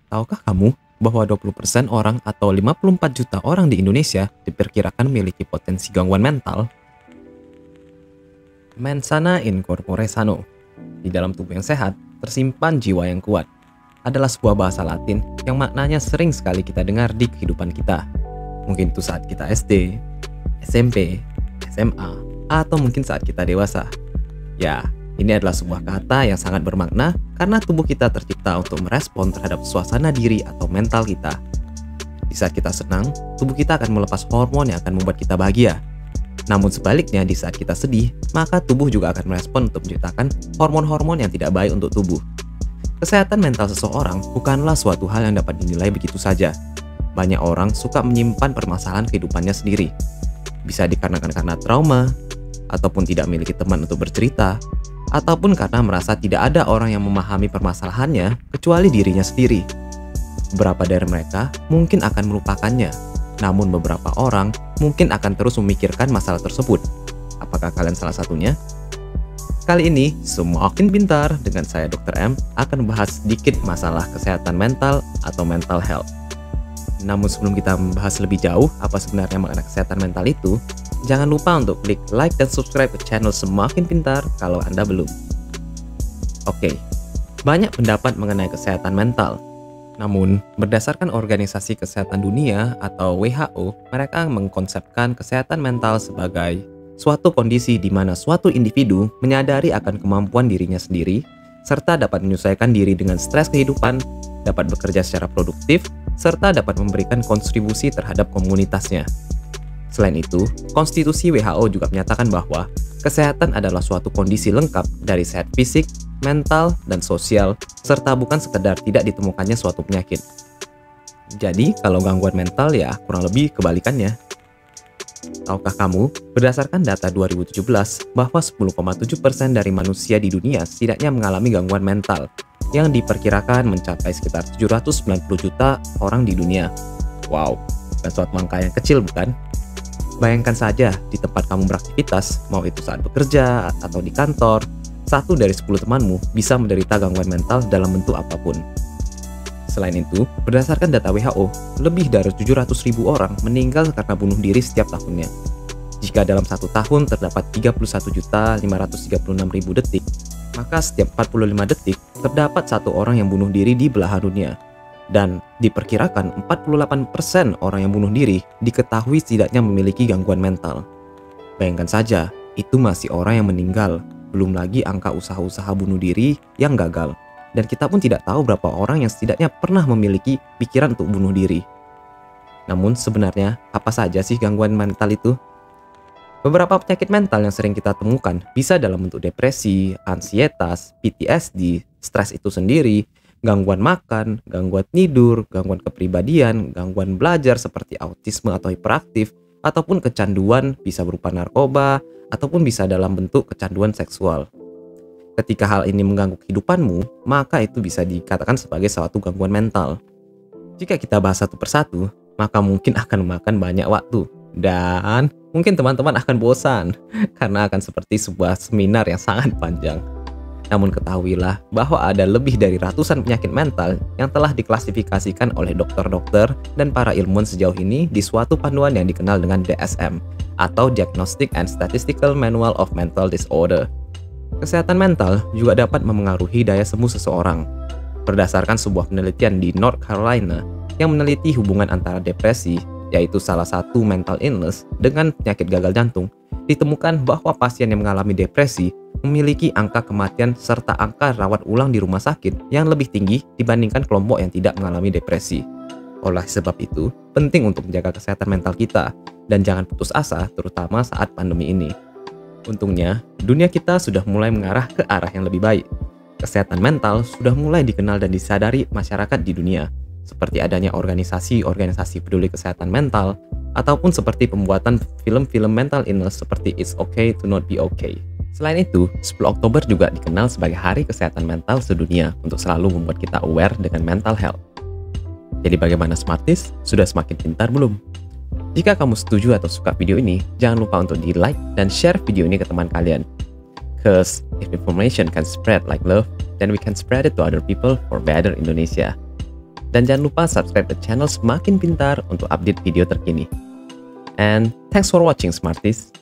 Tahukah kamu bahwa 20% orang atau 54 juta orang di Indonesia diperkirakan memiliki potensi gangguan mental? Mens sana in corpore sano. Di dalam tubuh yang sehat, tersimpan jiwa yang kuat. Adalah sebuah bahasa Latin yang maknanya sering sekali kita dengar di kehidupan kita. Mungkin itu saat kita SD, SMP, SMA, atau mungkin saat kita dewasa. Ya, ini adalah sebuah kata yang sangat bermakna karena tubuh kita tercipta untuk merespon terhadap suasana diri atau mental kita. Di saat kita senang, tubuh kita akan melepas hormon yang akan membuat kita bahagia. Namun sebaliknya, di saat kita sedih, maka tubuh juga akan merespon untuk menciptakan hormon-hormon yang tidak baik untuk tubuh. Kesehatan mental seseorang bukanlah suatu hal yang dapat dinilai begitu saja. Banyak orang suka menyimpan permasalahan kehidupannya sendiri. Bisa dikarenakan karena trauma, ataupun tidak memiliki teman untuk bercerita, ataupun karena merasa tidak ada orang yang memahami permasalahannya kecuali dirinya sendiri. Beberapa dari mereka mungkin akan melupakannya, namun beberapa orang mungkin akan terus memikirkan masalah tersebut. Apakah kalian salah satunya? Kali ini, Semakin Pintar dengan saya Dr. M akan membahas sedikit masalah kesehatan mental atau mental health. Namun sebelum kita membahas lebih jauh apa sebenarnya makna kesehatan mental itu, jangan lupa untuk klik like dan subscribe ke channel Semakin Pintar kalau Anda belum. Oke, banyak pendapat mengenai kesehatan mental. Namun, berdasarkan Organisasi Kesehatan Dunia atau WHO, mereka mengkonsepkan kesehatan mental sebagai suatu kondisi di mana suatu individu menyadari akan kemampuan dirinya sendiri, serta dapat menyesuaikan diri dengan stres kehidupan, dapat bekerja secara produktif, serta dapat memberikan kontribusi terhadap komunitasnya. Selain itu, konstitusi WHO juga menyatakan bahwa kesehatan adalah suatu kondisi lengkap dari sehat fisik, mental, dan sosial, serta bukan sekedar tidak ditemukannya suatu penyakit. Jadi, kalau gangguan mental ya kurang lebih kebalikannya. Tahukah kamu, berdasarkan data 2017, bahwa 10,7% dari manusia di dunia setidaknya mengalami gangguan mental, yang diperkirakan mencapai sekitar 790 juta orang di dunia. Wow, bukan suatu angka yang kecil bukan? Bayangkan saja, di tempat kamu beraktivitas, mau itu saat bekerja atau di kantor, 1 dari 10 temanmu bisa menderita gangguan mental dalam bentuk apapun. Selain itu, berdasarkan data WHO, lebih dari 700.000 orang meninggal karena bunuh diri setiap tahunnya. Jika dalam 1 tahun terdapat 31.536.000 detik, maka setiap 45 detik terdapat 1 orang yang bunuh diri di belahan dunia. Dan diperkirakan 48% orang yang bunuh diri diketahui setidaknya memiliki gangguan mental. Bayangkan saja, itu masih orang yang meninggal, belum lagi angka usaha-usaha bunuh diri yang gagal. Dan kita pun tidak tahu berapa orang yang setidaknya pernah memiliki pikiran untuk bunuh diri. Namun sebenarnya, apa saja sih gangguan mental itu? Beberapa penyakit mental yang sering kita temukan bisa dalam bentuk depresi, ansietas, PTSD, stres itu sendiri, gangguan makan, gangguan tidur, gangguan kepribadian, gangguan belajar seperti autisme atau hiperaktif, ataupun kecanduan bisa berupa narkoba, ataupun bisa dalam bentuk kecanduan seksual. Ketika hal ini mengganggu kehidupanmu, maka itu bisa dikatakan sebagai suatu gangguan mental. Jika kita bahas satu persatu, maka mungkin akan memakan banyak waktu. Dan mungkin teman-teman akan bosan, karena akan seperti sebuah seminar yang sangat panjang. Namun ketahuilah bahwa ada lebih dari ratusan penyakit mental yang telah diklasifikasikan oleh dokter-dokter dan para ilmuwan sejauh ini di suatu panduan yang dikenal dengan DSM, atau Diagnostic and Statistical Manual of Mental Disorder. Kesehatan mental juga dapat memengaruhi daya sembuh seseorang. Berdasarkan sebuah penelitian di North Carolina yang meneliti hubungan antara depresi, yaitu salah satu mental illness, dengan penyakit gagal jantung, ditemukan bahwa pasien yang mengalami depresi memiliki angka kematian serta angka rawat ulang di rumah sakit yang lebih tinggi dibandingkan kelompok yang tidak mengalami depresi. Oleh sebab itu, penting untuk menjaga kesehatan mental kita dan jangan putus asa, terutama saat pandemi ini. Untungnya, dunia kita sudah mulai mengarah ke arah yang lebih baik. Kesehatan mental sudah mulai dikenal dan disadari masyarakat di dunia, seperti adanya organisasi-organisasi peduli kesehatan mental, ataupun seperti pembuatan film-film mental illness seperti It's Okay to Not Be Okay. Selain itu, 10 Oktober juga dikenal sebagai Hari Kesehatan Mental Sedunia untuk selalu membuat kita aware dengan mental health. Jadi bagaimana Smarties? Sudah semakin pintar belum? Jika kamu setuju atau suka video ini, jangan lupa untuk di-like dan share video ini ke teman kalian. Cause if information can spread like love, then we can spread it to other people for better Indonesia. Dan jangan lupa subscribe ke channel Semakin Pintar untuk update video terkini. And thanks for watching, Smarties.